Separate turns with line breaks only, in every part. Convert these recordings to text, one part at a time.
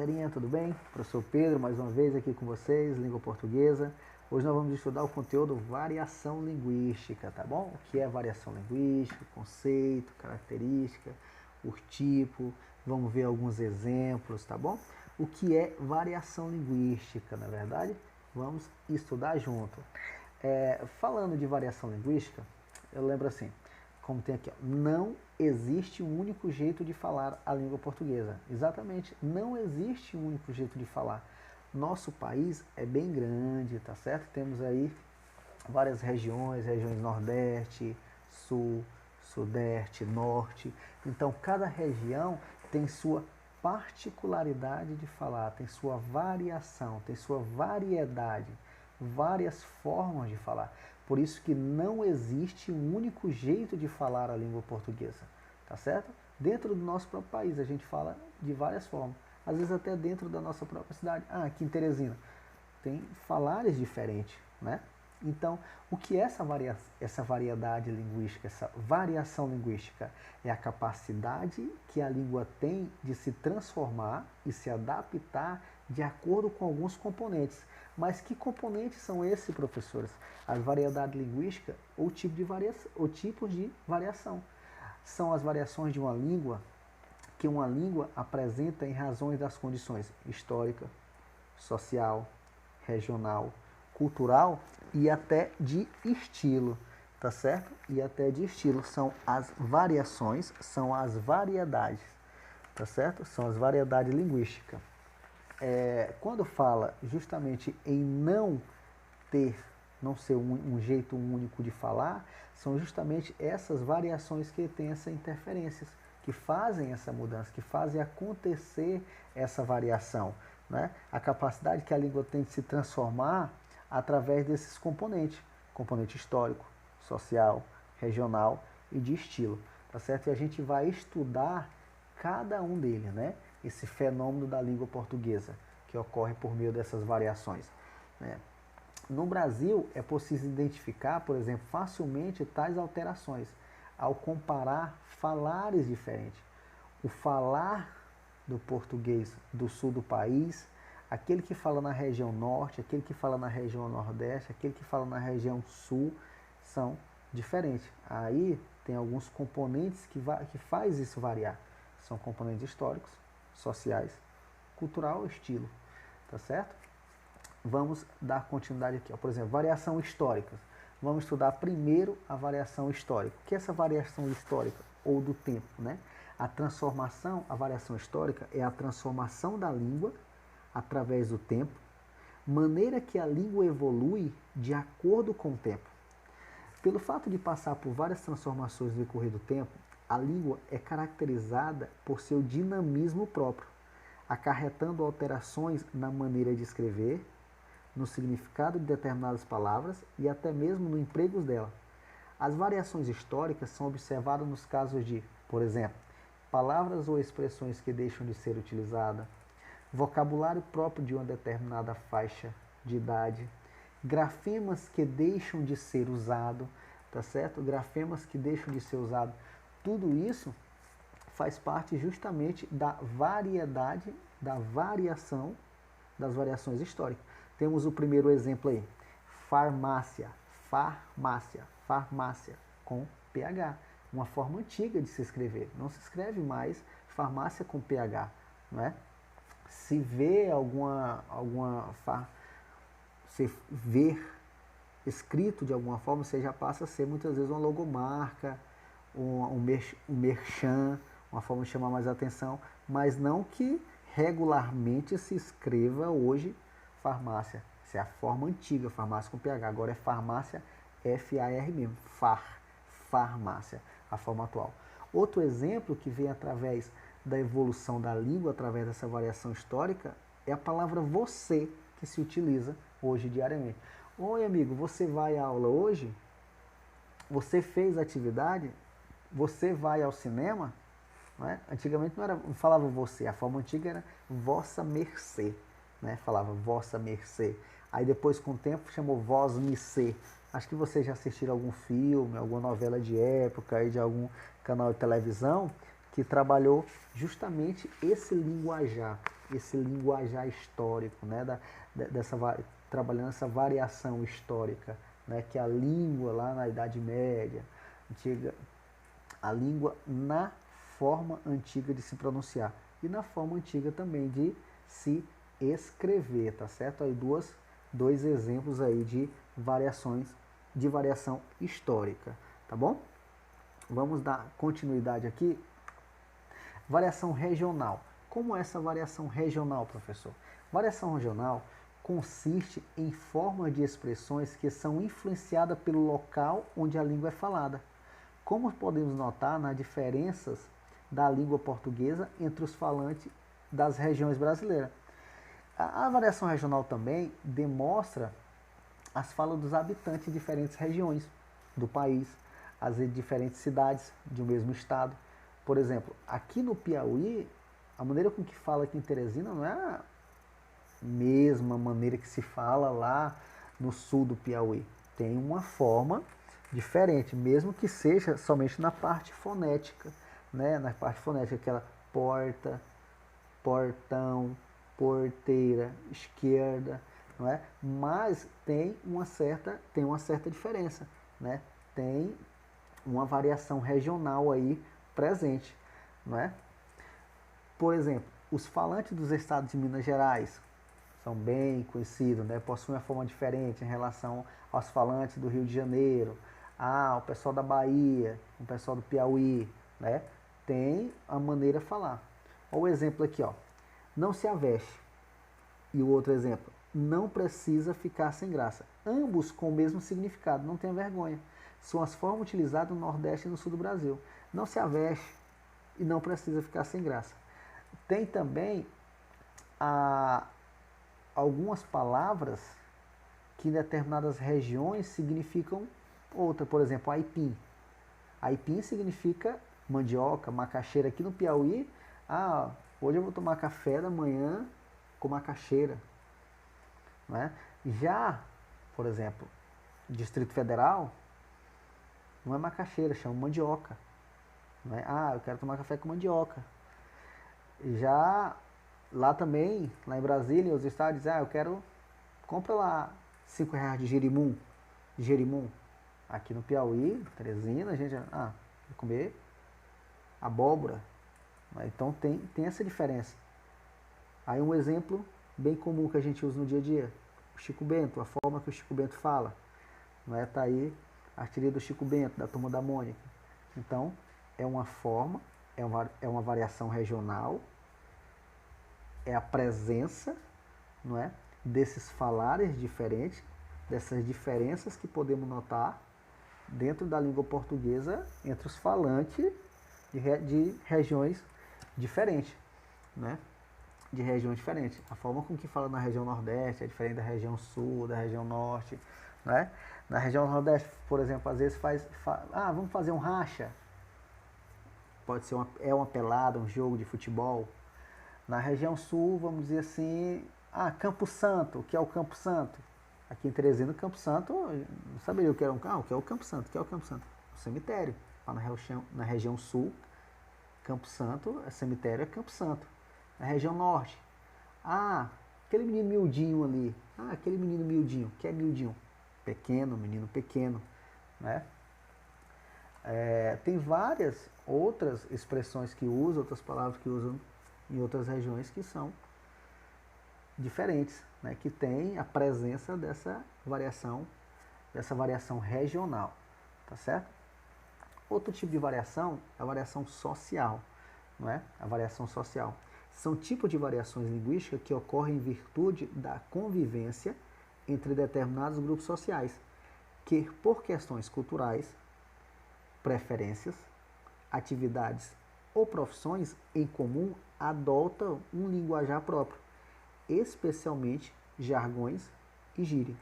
galerinha, tudo bem? Professor Pedro, mais uma vez aqui com vocês, língua portuguesa. Hoje nós vamos estudar o conteúdo variação linguística, tá bom? O que é variação linguística, conceito, característica, o tipo, vamos ver alguns exemplos, tá bom? O que é variação linguística, na verdade? Vamos estudar junto. Falando de variação linguística, eu lembro assim, como tem aqui, ó, não existe um único jeito de falar a língua portuguesa. Exatamente, não existe um único jeito de falar. Nosso país é bem grande, tá certo? Temos aí várias regiões, regiões Nordeste, Sul, Sudeste, Norte. Então, cada região tem sua particularidade de falar, tem sua variação, tem sua variedade, várias formas de falar. Por isso que não existe um único jeito de falar a língua portuguesa, tá certo? Dentro do nosso próprio país a gente fala de várias formas, às vezes até dentro da nossa própria cidade. Aqui em Teresina tem falares diferentes, né? Então, o que é essa variedade linguística, essa variação linguística? É a capacidade que a língua tem de se transformar e se adaptar de acordo com alguns componentes. Mas que componentes são esses, professores? As variedades linguísticas ou tipos de variação. São as variações de uma língua que uma língua apresenta em razões das condições histórica, social, regional, cultural e até de estilo, tá certo? E até de estilo. São as variações, são as variedades, tá certo? São as variedades linguísticas. Quando fala justamente em não ser um jeito único de falar, são justamente essas variações que têm essas interferências, que fazem essa mudança, que fazem acontecer essa variação, né? A capacidade que a língua tem de se transformar através desses componentes, componente histórico, social, regional e de estilo, tá certo? E a gente vai estudar cada um deles, né? Esse fenômeno da língua portuguesa, que ocorre por meio dessas variações, né? No Brasil, é possível identificar, por exemplo, facilmente tais alterações, ao comparar falares diferentes. O falar do português do sul do país, aquele que fala na região norte, aquele que fala na região nordeste, aquele que fala na região sul, são diferentes. Aí tem alguns componentes que faz isso variar. São componentes históricos, sociais, cultural, estilo, tá certo? Vamos dar continuidade aqui, ó. Por exemplo, variação histórica. Vamos estudar primeiro a variação histórica. O que é essa variação histórica ou do tempo, né? A variação histórica é a transformação da língua através do tempo, maneira que a língua evolui de acordo com o tempo. Pelo fato de passar por várias transformações no decorrer do tempo, a língua é caracterizada por seu dinamismo próprio, acarretando alterações na maneira de escrever, no significado de determinadas palavras e até mesmo no emprego dela. As variações históricas são observadas nos casos de, por exemplo, palavras ou expressões que deixam de ser utilizadas, vocabulário próprio de uma determinada faixa de idade, grafemas que deixam de ser usados, tá certo? Grafemas que deixam de ser usados. Tudo isso faz parte justamente da variedade, da variação, das variações históricas. Temos o primeiro exemplo aí, farmácia, com PH, uma forma antiga de se escrever. Não se escreve mais farmácia com PH, não é? Se vê se ver escrito de alguma forma, você já passa a ser muitas vezes uma logomarca, um merchan, uma forma de chamar mais atenção, mas não que regularmente se escreva hoje farmácia. Essa é a forma antiga, farmácia com PH. Agora é farmácia F-A-R mesmo, farmácia, a forma atual. Outro exemplo que vem através da evolução da língua, através dessa variação histórica, é a palavra você, que se utiliza hoje diariamente. Oi, amigo, você vai à aula hoje? Você fez atividade? Você vai ao cinema? Não é? Antigamente não falava você, a forma antiga era vossa mercê, né? Falava vossa mercê. Aí depois, com o tempo, chamou vós me ser. Acho que vocês já assistiram algum filme, alguma novela de época, aí de algum canal de televisão, que trabalhou justamente esse linguajar histórico, né, trabalhando essa variação histórica, né, que a língua lá na Idade Média, antiga, a língua na forma antiga de se pronunciar e na forma antiga também de se escrever, tá certo? Aí dois exemplos aí de variação histórica, tá bom? Vamos dar continuidade aqui. Variação regional. Como é essa variação regional, professor? Variação regional consiste em formas de expressões que são influenciadas pelo local onde a língua é falada. Como podemos notar nas diferenças da língua portuguesa entre os falantes das regiões brasileiras. A variação regional também demonstra as falas dos habitantes de diferentes regiões do país, as diferentes cidades de um mesmo estado. Por exemplo, aqui no Piauí, a maneira com que fala aqui em Teresina não é a mesma maneira que se fala lá no sul do Piauí. Tem uma forma diferente, mesmo que seja somente na parte fonética, né? Na parte fonética, aquela porta, portão, porteira, esquerda, não é? Mas tem uma certa diferença, né? Tem uma variação regional aí presente, não é? Por exemplo, os falantes dos estados de Minas Gerais são bem conhecidos, né? Possuem uma forma diferente em relação aos falantes do Rio de Janeiro, o pessoal da Bahia, o pessoal do Piauí, né? Tem a maneira de falar. Olha o exemplo aqui, ó. Não se aveste. E o outro exemplo, não precisa ficar sem graça. Ambos com o mesmo significado, não tenha vergonha. São as formas utilizadas no Nordeste e no Sul do Brasil. Não se aveste e não precisa ficar sem graça. Tem também algumas palavras que em determinadas regiões significam outra. Por exemplo, aipim. Aipim significa mandioca, macaxeira. Aqui no Piauí, hoje eu vou tomar café da manhã com macaxeira. Não é? Já, por exemplo, Distrito Federal, não é macaxeira, chama mandioca. Não é? Eu quero tomar café com mandioca. Já lá também, lá em Brasília, os estados dizem, compra lá R$5 de jerimum. Aqui no Piauí, Teresina, a gente vai comer abóbora. Então tem essa diferença. Aí um exemplo bem comum que a gente usa no dia a dia, o Chico Bento, a forma que o Chico Bento fala. Não é? Tá aí a artilharia do Chico Bento, da Turma da Mônica. Então, é uma forma, é uma variação regional, é a presença, não é, desses falares diferentes, dessas diferenças que podemos notar dentro da língua portuguesa entre os falantes de regiões diferentes, né? De regiões diferentes. A forma com que fala na região Nordeste é diferente da região Sul, da região Norte, né? Na região Nordeste, por exemplo, às vezes vamos fazer um racha. Pode ser uma pelada, um jogo de futebol. Na região Sul, vamos dizer assim, Campo Santo. O que é o Campo Santo? Aqui em Teresina, Campo Santo, não saberia o que era o que é o Campo Santo? O que é o Campo Santo? O cemitério. Lá na região Sul, Campo Santo, cemitério é Campo Santo. Na região Norte, aquele menino miudinho ali. Aquele menino miudinho. O que é miudinho? Pequeno, menino pequeno, né? Tem várias outras expressões que usam, outras palavras que usam em outras regiões que são diferentes, né? Que tem a presença dessa variação regional, tá certo? Outro tipo de variação é a variação social, não é? A variação social. São tipos de variações linguísticas que ocorrem em virtude da convivência entre determinados grupos sociais, que por questões culturais, preferências, atividades ou profissões em comum adotam um linguajar próprio, especialmente jargões e gíria.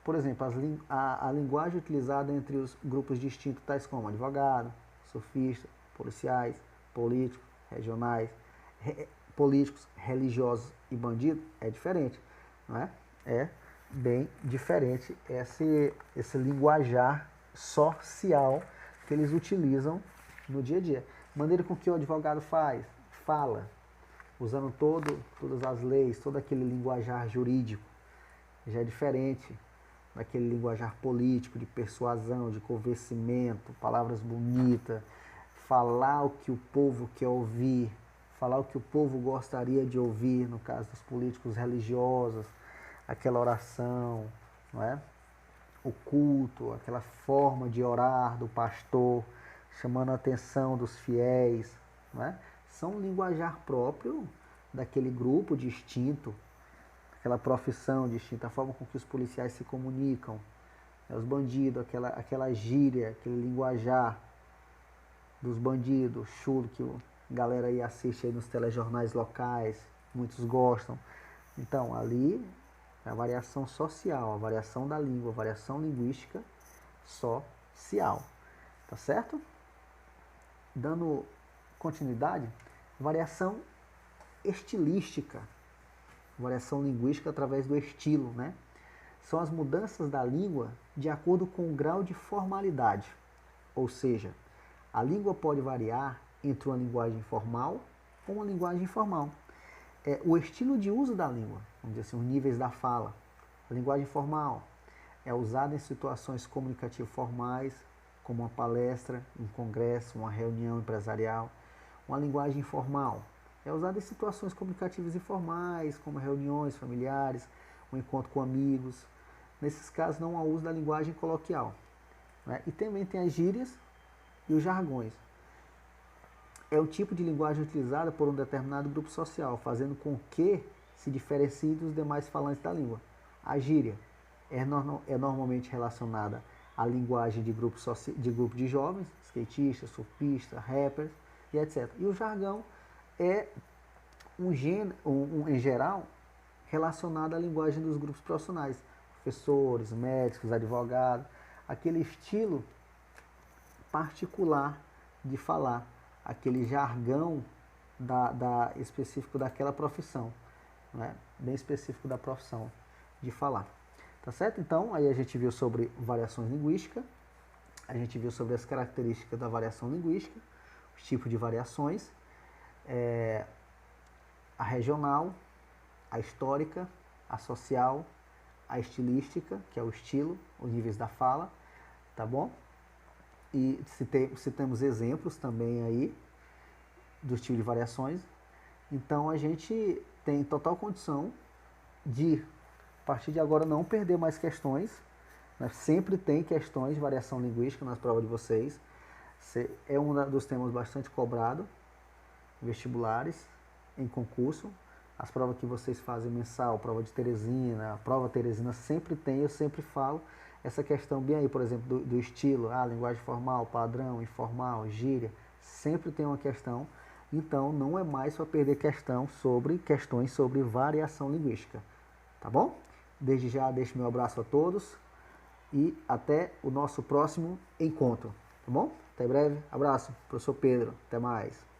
Por exemplo, a linguagem utilizada entre os grupos distintos, tais como advogado, sofista, policiais, políticos, regionais, políticos, religiosos e bandidos, é diferente, não é? É bem diferente esse linguajar social que eles utilizam no dia a dia. Maneira com que o advogado fala, usando todas as leis, todo aquele linguajar jurídico, já é diferente daquele linguajar político, de persuasão, de convencimento, palavras bonitas, falar o que o povo quer ouvir, falar o que o povo gostaria de ouvir, no caso dos políticos religiosos, aquela oração, não é? O culto, aquela forma de orar do pastor, chamando a atenção dos fiéis, não é? São um linguajar próprio daquele grupo distinto, aquela profissão distinta, a forma com que os policiais se comunicam, né? Os bandidos, aquela gíria, aquele linguajar dos bandidos, chulo, que a galera aí assiste aí nos telejornais locais, muitos gostam. Então, ali é a variação social, a variação da língua, a variação linguística social. Tá certo? Dando continuidade, variação estilística, variação linguística através do estilo, né? São as mudanças da língua de acordo com o grau de formalidade. Ou seja, a língua pode variar entre uma linguagem formal ou uma linguagem informal. O estilo de uso da língua, vamos dizer assim, os níveis da fala. A linguagem formal é usada em situações comunicativas formais, como uma palestra, um congresso, uma reunião empresarial. Uma linguagem informal é usada em situações comunicativas informais, como reuniões familiares, um encontro com amigos. Nesses casos não há uso da linguagem coloquial, né? E também tem as gírias e os jargões. É o tipo de linguagem utilizada por um determinado grupo social, fazendo com que se diferencie dos demais falantes da língua. A gíria é normalmente relacionada à linguagem de grupo de jovens, skatistas, surfistas, rappers e etc. E o jargão é em geral, relacionado à linguagem dos grupos profissionais, professores, médicos, advogados, aquele estilo particular de falar, aquele jargão específico daquela profissão, né? Bem específico da profissão de falar. Tá certo? Então, aí a gente viu sobre variações linguísticas, a gente viu sobre as características da variação linguística, os tipos de variações, a regional, a histórica, a social, a estilística, que é o estilo, os níveis da fala, tá bom? E citamos exemplos também aí dos tipos de variações. Então a gente tem total condição de, a partir de agora, não perder mais questões, né? Sempre tem questões de variação linguística nas provas de vocês. É um dos temas bastante cobrado em vestibulares, em concurso. As provas que vocês fazem mensal, prova de Teresina, a prova Teresina sempre tem, eu sempre falo essa questão bem aí, por exemplo, do estilo, linguagem formal, padrão, informal, gíria, sempre tem uma questão. Então, não é mais para perder questões sobre variação linguística, tá bom? Desde já, deixo meu abraço a todos e até o nosso próximo encontro, tá bom? Até breve, abraço, professor Pedro, até mais.